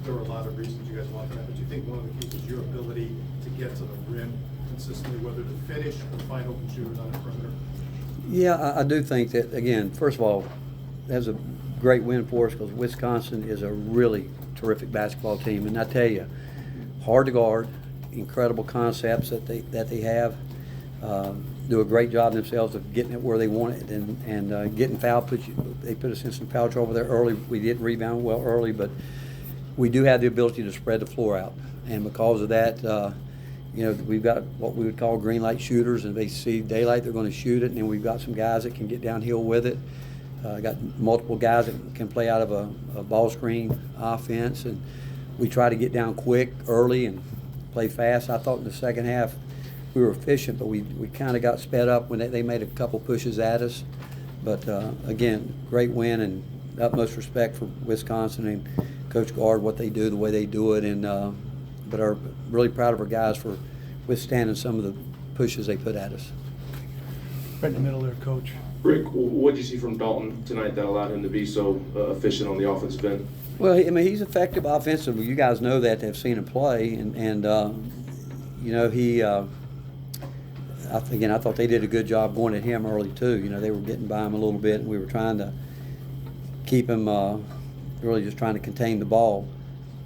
there were a lot of reasons you guys want that, but do you think one of the keys is your ability to get to the rim consistently, whether to finish or find open shooters on the perimeter? Yeah, I do think that, again, first of all, that's a great win for us because Wisconsin is a really terrific basketball team. And I tell you, hard to guard, incredible concepts that they have, do a great job themselves of getting it where they want it and getting foul. They put us in some foul trouble there early. We didn't rebound well early, but we do have the ability to spread the floor out. And because of that, we've got what we would call green light shooters, and they see daylight, they're going to shoot it. And then we've got some guys that can get downhill with it. Got multiple guys that can play out of a ball screen offense, and we try to get down quick early and play fast. I thought in the second half we were efficient, but we kind of got sped up when they made a couple pushes at us. But again, great win and utmost respect for Wisconsin and Coach Gard, what they do, the way they do it, and but are really proud of our guys for withstanding some of the pushes they put at us. Right in the middle there, Coach. Rick, what did you see from Dalton tonight that allowed him to be so efficient on the offensive end? Well, I mean, he's effective offensively. You guys know that, have seen him play, and he. I thought they did a good job going at him early too. They were getting by him a little bit, and we were trying to keep him, really just trying to contain the ball.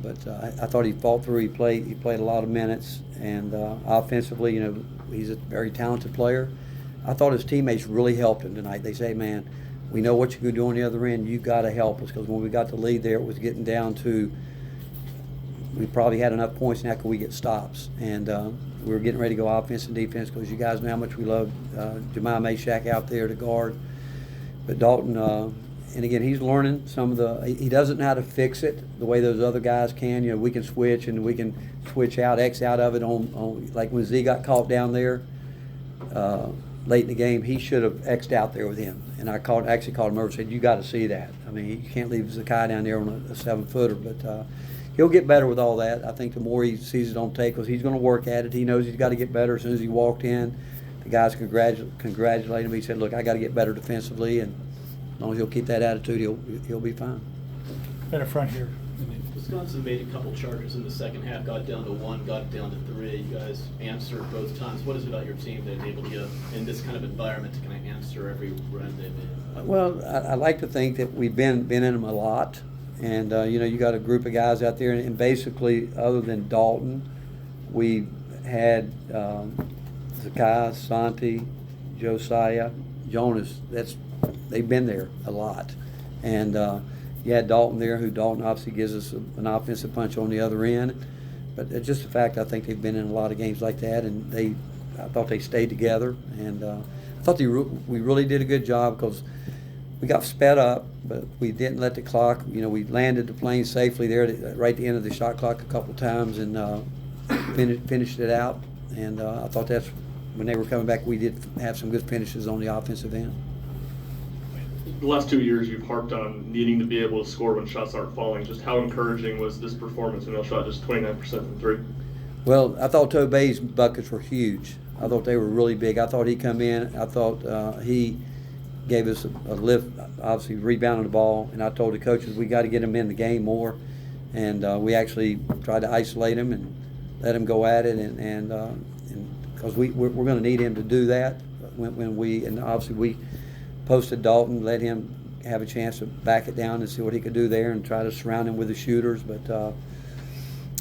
But I thought he fought through. He played a lot of minutes, and offensively, he's a very talented player. I thought his teammates really helped him tonight. They say, man, we know what you can do on the other end. You've got to help us, because when we got the lead there, it was getting down to we probably had enough points now could we get stops. And we were getting ready to go offense and defense, because you guys know how much we love Jemiah Mashak out there to guard. But Dalton, and again, he's learning some of he doesn't know how to fix it the way those other guys can. We can switch, and we can switch out, X out of it on like when Z got caught down there. Late in the game, he should have X'd out there with him. And I actually called him over and said, you got to see that. I mean, you can't leave Zakai down there on a 7-footer. But he'll get better with all that. I think the more he sees it on tape, because he's going to work at it. He knows he's got to get better. As soon as he walked in, the guys congratulated him. He said, look, I got to get better defensively. And as long as he'll keep that attitude, he'll be fine. Right up front here. Wisconsin made a couple charges in the second half, got down to 1, got down to 3. You guys answered both times. What is it about your team that enabled you in this kind of environment to kind of answer every run they made? Well, I like to think that we've been in them a lot. And, you got a group of guys out there. And basically, other than Dalton, we had Zakai, Santi, Josiah, Jonas. They've been there a lot. And you had Dalton there, who Dalton obviously gives us an offensive punch on the other end. But it's just the fact I think they've been in a lot of games like that, and I thought they stayed together. And I thought we really did a good job, because we got sped up, but we didn't let the clock. We landed the plane safely there right at the end of the shot clock a couple times, and finished it out. And I thought that's when they were coming back. We did have some good finishes on the offensive end. The last 2 years, you've harped on needing to be able to score when shots aren't falling. Just how encouraging was this performance when they shot just 29% from 3? Well, I thought Tobey's buckets were huge. I thought they were really big. I thought he'd come in. I thought he gave us a lift, obviously rebounding the ball. And I told the coaches we got to get him in the game more. And we actually tried to isolate him and let him go at it. And because we're going to need him to do that and obviously we posted Dalton, let him have a chance to back it down and see what he could do there and try to surround him with the shooters. But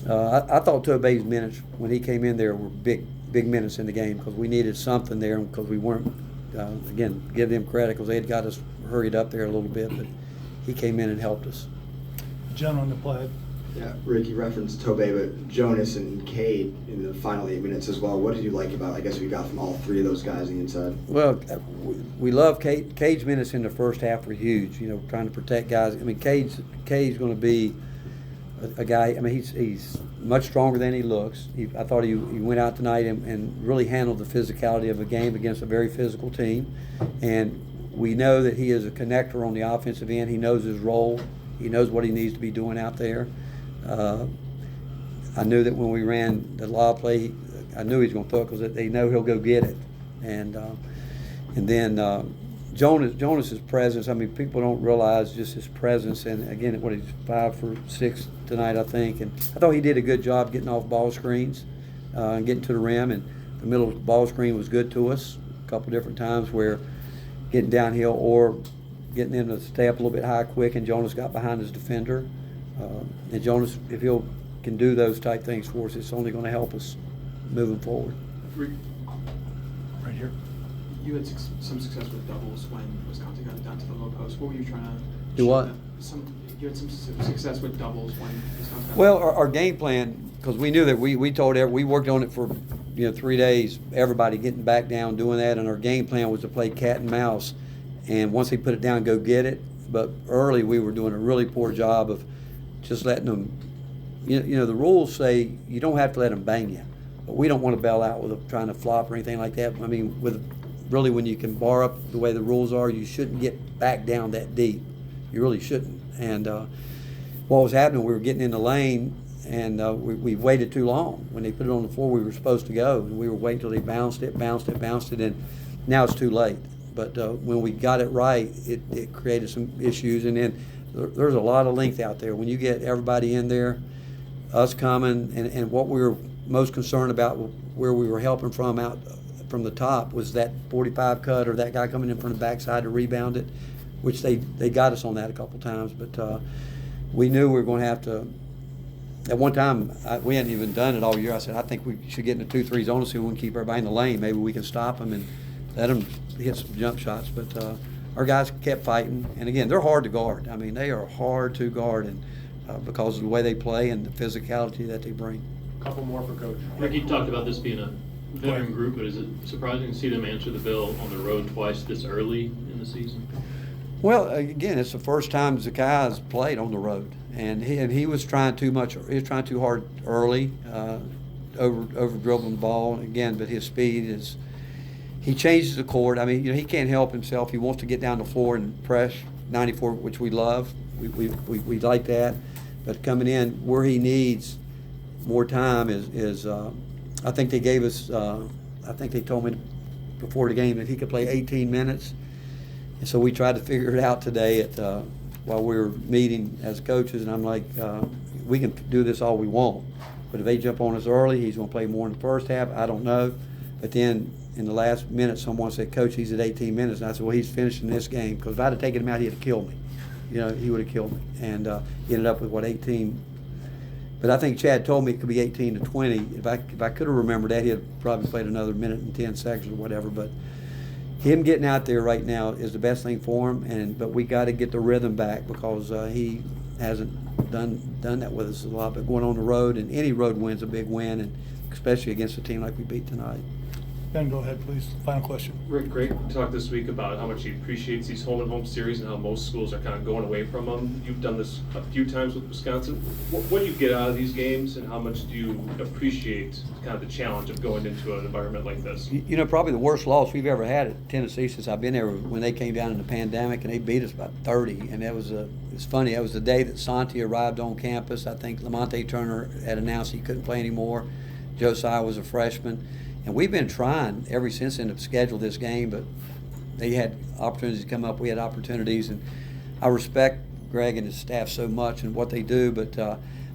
I thought Tobey's minutes when he came in there were big minutes in the game, because we needed something there, because we weren't, again, give them credit, because they had got us hurried up there a little bit, but he came in and helped us. John on the play. Yeah, Rick, you referenced Tobey, but Jonas and Cade in the final 8 minutes as well. What did you like about, I guess, what you got from all 3 of those guys on the inside? Well, we love Cade. Cade's minutes in the first half were huge, trying to protect guys. I mean, Cade's going to be a guy, I mean, he's much stronger than he looks. I thought he went out tonight and really handled the physicality of a game against a very physical team. And we know that he is a connector on the offensive end. He knows his role. He knows what he needs to be doing out there. I knew that when we ran the lob play, I knew he was going to throw it, because they know he'll go get it. And then Jonas's presence. I mean, people don't realize just his presence. And again, he's 5 for 6 tonight, I think, and I thought he did a good job getting off ball screens and getting to the rim, and the middle ball screen was good to us a couple different times where getting downhill or getting him to stay up a little bit high quick, and Jonas got behind his defender. And Jonas, if he can do those type things for us, it's only going to help us moving forward. Right here. You had some success with doubles when Wisconsin got it down to the low post. What were you trying to Do show what? them? You had some success with doubles when Wisconsin got Well, our game plan, because we knew that we worked on it for 3 days, everybody getting back down, doing that, and our game plan was to play cat and mouse. And once they put it down, go get it. But early we were doing a really poor job of just letting them, the rules say you don't have to let them bang you. But we don't want to bail out with trying to flop or anything like that. I mean, really when you can bar up the way the rules are, you shouldn't get back down that deep. You really shouldn't. And what was happening, we were getting in the lane, and we waited too long. When they put it on the floor, we were supposed to go, and we were waiting till they bounced it, and now it's too late. But when we got it right, it created some issues, and then there's a lot of length out there. When you get everybody in there, us coming, and what we were most concerned about, where we were helping from out from the top, was that 45 cut or that guy coming in from the backside to rebound it, which they got us on that a couple times. But we knew we were going to have to. At one time, we hadn't even done it all year. I said, I think we should get in a 2-3 zone so we can keep everybody in the lane. Maybe we can stop them and let them hit some jump shots. But our guys kept fighting. And again, they're hard to guard. I mean, they are hard to guard, and because of the way they play and the physicality that they bring. Couple more for Coach. Rick, you talked about this being a veteran group, but is it surprising to see them answer the bell on the road twice this early in the season? Well, again, it's the first time Zakai's played on the road, and he was trying too much. He was trying too hard early, over dribbling the ball again. But his speed is. He changes the court. I mean, he can't help himself. He wants to get down the floor and press 94, which we love. We like that. But coming in where he needs more time is I think they gave us. I think they told me before the game that he could play 18 minutes. And so we tried to figure it out today while we were meeting as coaches, and I'm like, we can do this all we want, but if they jump on us early, he's going to play more in the first half. I don't know. But then in the last minute, someone said, Coach, he's at 18 minutes. And I said, well, he's finishing this game, because if I'd have taken him out, he'd have killed me. He would have killed me. And he ended up with, 18. But I think Chad told me it could be 18 to 20. If I could have remembered that, he'd have probably played another minute and 10 seconds or whatever. But him getting out there right now is the best thing for him, but we got to get the rhythm back, because he hasn't done that with us a lot. But going on the road, and any road win's a big win, and especially against a team like we beat tonight. Ben, go ahead, please. Final question. Rick, great talk this week about how much he appreciates these home and home series and how most schools are kind of going away from them. You've done this a few times with Wisconsin. What do you get out of these games, and how much do you appreciate kind of the challenge of going into an environment like this? Probably the worst loss we've ever had at Tennessee since I've been there, when they came down in the pandemic and they beat us by 30. And it's funny, that was the day that Santi arrived on campus. I think Lamonte Turner had announced he couldn't play anymore. Josiah was a freshman. And we've been trying ever since then to schedule this game, but they had opportunities to come up. We had opportunities, and I respect Greg and his staff so much and what they do, but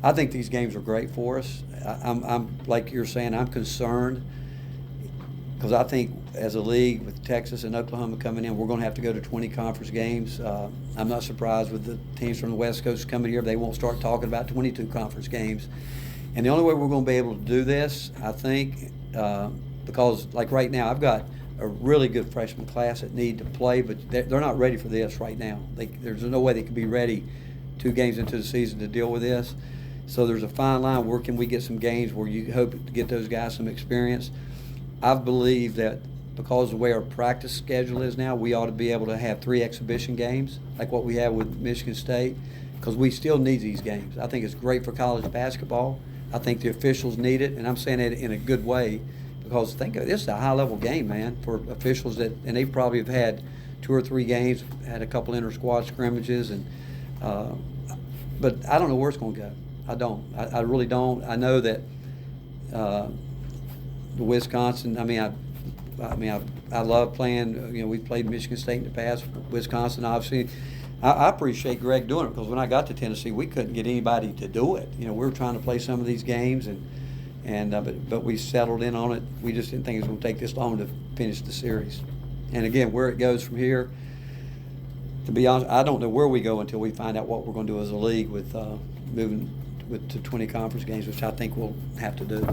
I think these games are great for us. I'm like you're saying, I'm concerned, because I think as a league with Texas and Oklahoma coming in, we're going to have to go to 20 conference games. I'm not surprised with the teams from the West Coast coming here. They won't start talking about 22 conference games. And the only way we're going to be able to do this, I think, because like right now, I've got a really good freshman class that need to play, but they're not ready for this right now. There's no way they could be ready 2 games into the season to deal with this. So there's a fine line. Where can we get some games where you hope to get those guys some experience? I believe that because of the way our practice schedule is now, we ought to be able to have 3 exhibition games like what we have with Michigan State, because we still need these games. I think it's great for college basketball. I think the officials need it, and I'm saying it in a good way, because think of it, this is a high-level game, man, for officials and they probably have had 2 or 3 games, had a couple inter-squad scrimmages, and but I don't know where it's going to go. I don't. I really don't. I know that the Wisconsin. I love playing. We've played Michigan State in the past. Wisconsin, obviously. I appreciate Greg doing it, because when I got to Tennessee, we couldn't get anybody to do it. You know, we were trying to play some of these games, but we settled in on it. We just didn't think it was going to take this long to finish the series. And again, where it goes from here, to be honest, I don't know where we go until we find out what we're going to do as a league with moving to 20 conference games, which I think we'll have to do.